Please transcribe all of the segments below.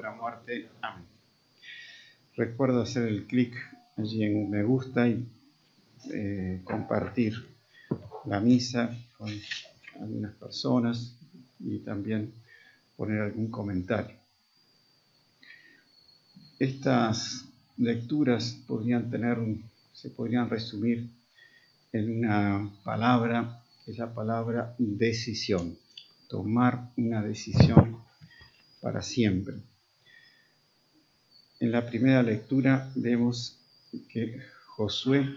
nuestra muerte. Amén. Recuerdo hacer el clic allí en me gusta y compartir la misa con algunas personas y también poner algún comentario. Estas lecturas se podrían resumir en una palabra, que es la palabra decisión. Tomar una decisión para siempre. En la primera lectura vemos que Josué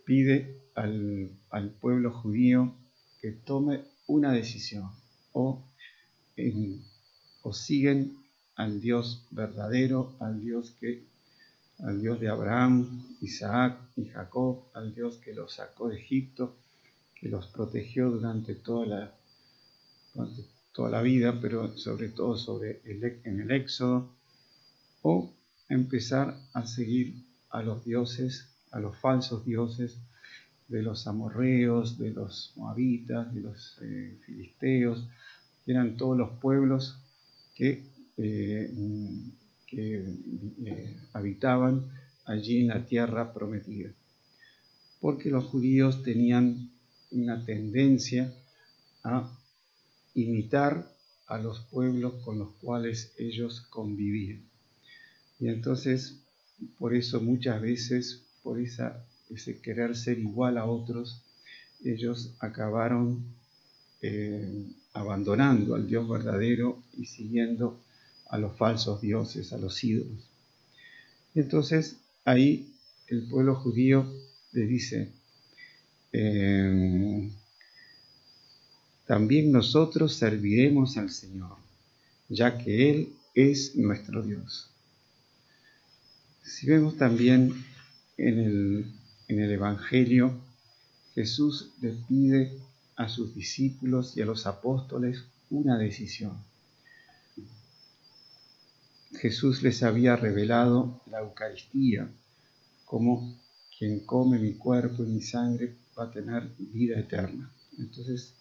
pide al pueblo judío que tome una decisión, o siguen al Dios verdadero, al Dios de Abraham, Isaac y Jacob, al Dios que los sacó de Egipto, que los protegió durante toda la vida, pero sobre todo en el Éxodo, o empezar a seguir a los dioses, a los falsos dioses de los amorreos, de los moabitas, de los filisteos, que eran todos los pueblos que habitaban allí en la tierra prometida. Porque los judíos tenían una tendencia a imitar a los pueblos con los cuales ellos convivían. Y entonces, por eso muchas veces, por ese querer ser igual a otros, ellos acabaron abandonando al Dios verdadero y siguiendo a los falsos dioses, a los ídolos. Y entonces ahí el pueblo judío le dice, también nosotros serviremos al Señor, ya que Él es nuestro Dios. Si vemos también en el Evangelio, Jesús le pide a sus discípulos y a los apóstoles una decisión. Jesús les había revelado la Eucaristía, como quien come mi cuerpo y mi sangre va a tener vida eterna. Entonces,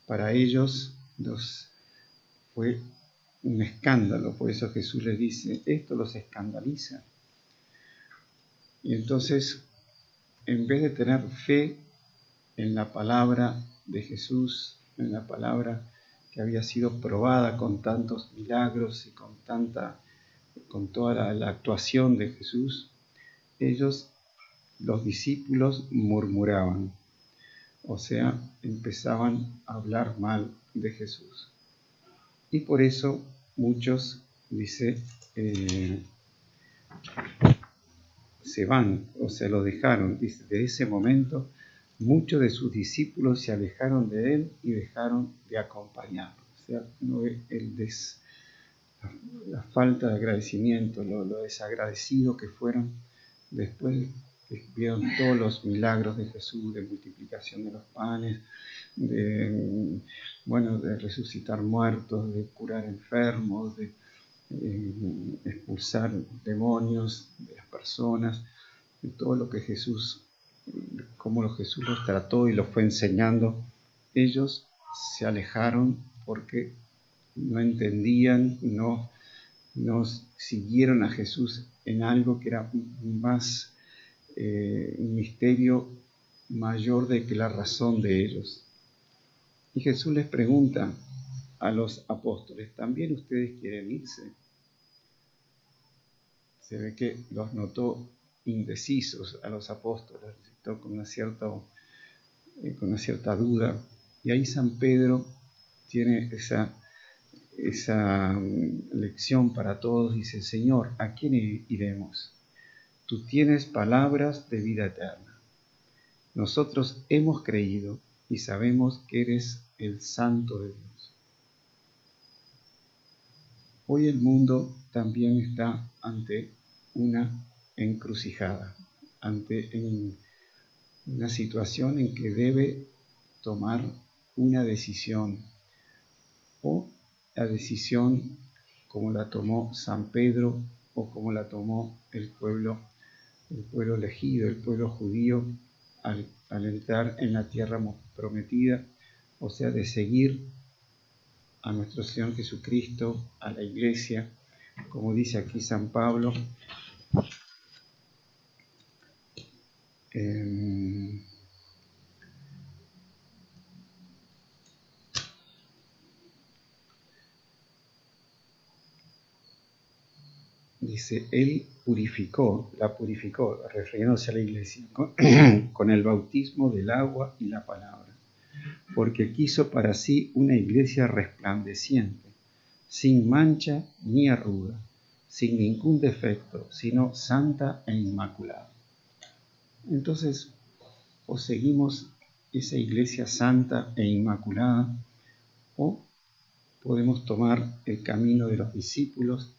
para ellos fue un escándalo, por eso Jesús les dice, esto los escandaliza. Y entonces, en vez de tener fe en la palabra de Jesús, en la palabra que había sido probada con tantos milagros y con toda la actuación de Jesús, los discípulos murmuraban, o sea, empezaban a hablar mal de Jesús. Y por eso muchos, se van, o sea, lo dejaron. Dice, de ese momento, muchos de sus discípulos se alejaron de él y dejaron de acompañarlo. O sea, la falta de agradecimiento, lo desagradecido que fueron después que vieron todos los milagros de Jesús, de multiplicación de los panes, de resucitar muertos, de curar enfermos, de expulsar demonios de las personas, de todo lo que cómo Jesús los trató y los fue enseñando. Ellos se alejaron porque no entendían, no siguieron a Jesús en algo que era más un misterio mayor de que la razón de ellos. Y Jesús les pregunta a los apóstoles, ¿también ustedes quieren irse? Se ve que los notó indecisos a los apóstoles, con una cierta duda. Y ahí San Pedro tiene esa lección para todos. Dice, Señor, ¿a quién iremos? Tú tienes palabras de vida eterna. Nosotros hemos creído y sabemos que eres el Santo de Dios. Hoy el mundo también está ante una encrucijada, ante una situación en que debe tomar una decisión, o la decisión como la tomó San Pedro o como la tomó el pueblo elegido, el pueblo judío al entrar en la tierra prometida, o sea, de seguir a nuestro Señor Jesucristo, a la Iglesia, como dice aquí San Pablo, dice, Él la purificó, refiriéndose a la iglesia, con el bautismo del agua y la palabra, porque quiso para sí una iglesia resplandeciente, sin mancha ni arruga, sin ningún defecto, sino santa e inmaculada. Entonces, o seguimos esa iglesia santa e inmaculada, o podemos tomar el camino de los discípulos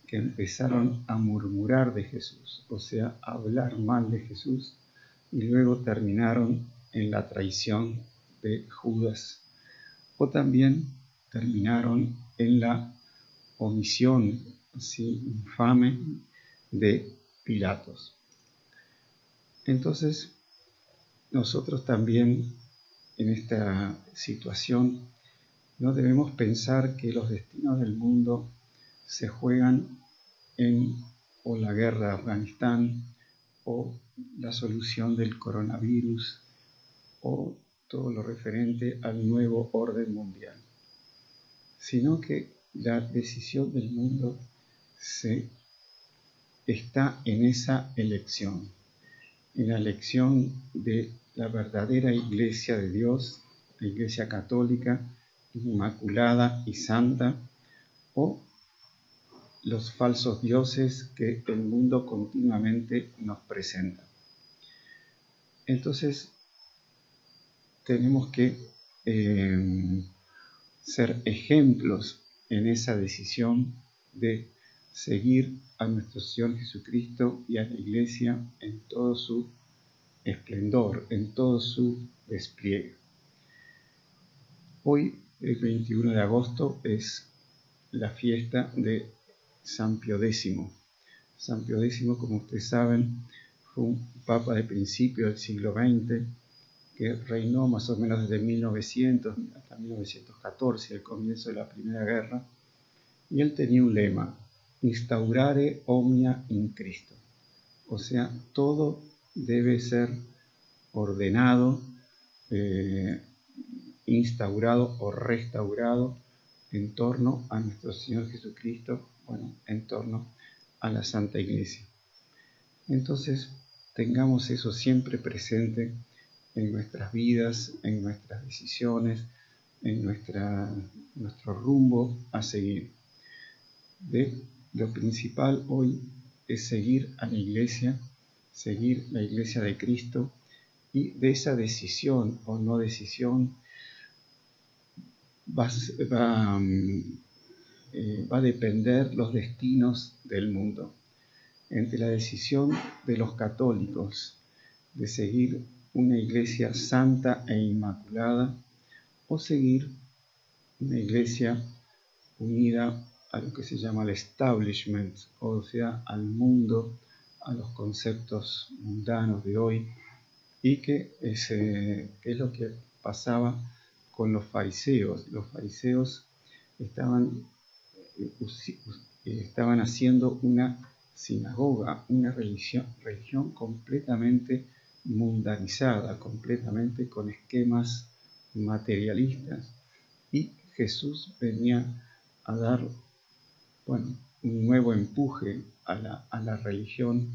que empezaron a murmurar de Jesús, o sea, a hablar mal de Jesús, y luego terminaron en la traición de Judas, o también terminaron en la omisión así infame de Pilatos. Entonces, nosotros también en esta situación no debemos pensar que los destinos del mundo se juegan en o la guerra de Afganistán, o la solución del coronavirus, o todo lo referente al nuevo orden mundial, sino que la decisión del mundo está en esa elección, en la elección de la verdadera iglesia de Dios, la iglesia católica, inmaculada y santa, o los falsos dioses que el mundo continuamente nos presenta. Entonces, tenemos que ser ejemplos en esa decisión de seguir a nuestro Señor Jesucristo y a la Iglesia en todo su esplendor, en todo su despliegue. Hoy, el 21 de agosto, es la fiesta de San Pío X. San Pío X, como ustedes saben, fue un papa de principio del siglo XX que reinó más o menos desde 1900 hasta 1914, el comienzo de la Primera Guerra, y él tenía un lema: instaurare omnia in Cristo, o sea, todo debe ser ordenado, instaurado o restaurado en torno a nuestro Señor Jesucristo, en torno a la Santa Iglesia. Entonces, tengamos eso siempre presente en nuestras vidas, en nuestras decisiones, en nuestro rumbo a seguir. Lo principal hoy es seguir a la Iglesia, seguir la Iglesia de Cristo, y de esa decisión o no decisión va a depender los destinos del mundo. Entre la decisión de los católicos de seguir una iglesia santa e inmaculada, o seguir una iglesia unida a lo que se llama el establishment, o sea, al mundo, a los conceptos mundanos de hoy, y que es lo que pasaba con los fariseos. Los fariseos estaban haciendo una sinagoga, una religión completamente mundanizada, completamente con esquemas materialistas, y Jesús venía a dar un nuevo empuje a la religión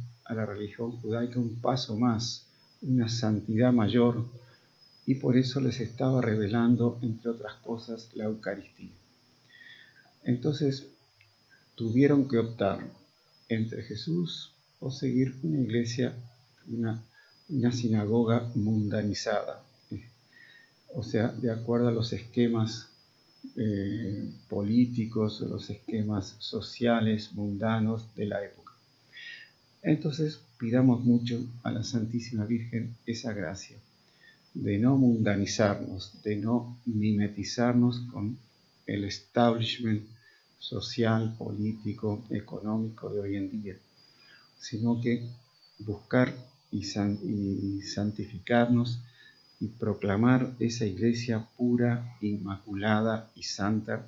judaica, un paso más, una santidad mayor, y por eso les estaba revelando, entre otras cosas, la Eucaristía. Entonces tuvieron que optar entre Jesús o seguir una iglesia, una sinagoga mundanizada, o sea, de acuerdo a los esquemas políticos, los esquemas sociales mundanos de la época. Entonces, pidamos mucho a la Santísima Virgen esa gracia de no mundanizarnos, de no mimetizarnos con el establishment social, político, económico de hoy en día, sino que buscar y santificarnos y proclamar esa iglesia pura, inmaculada y santa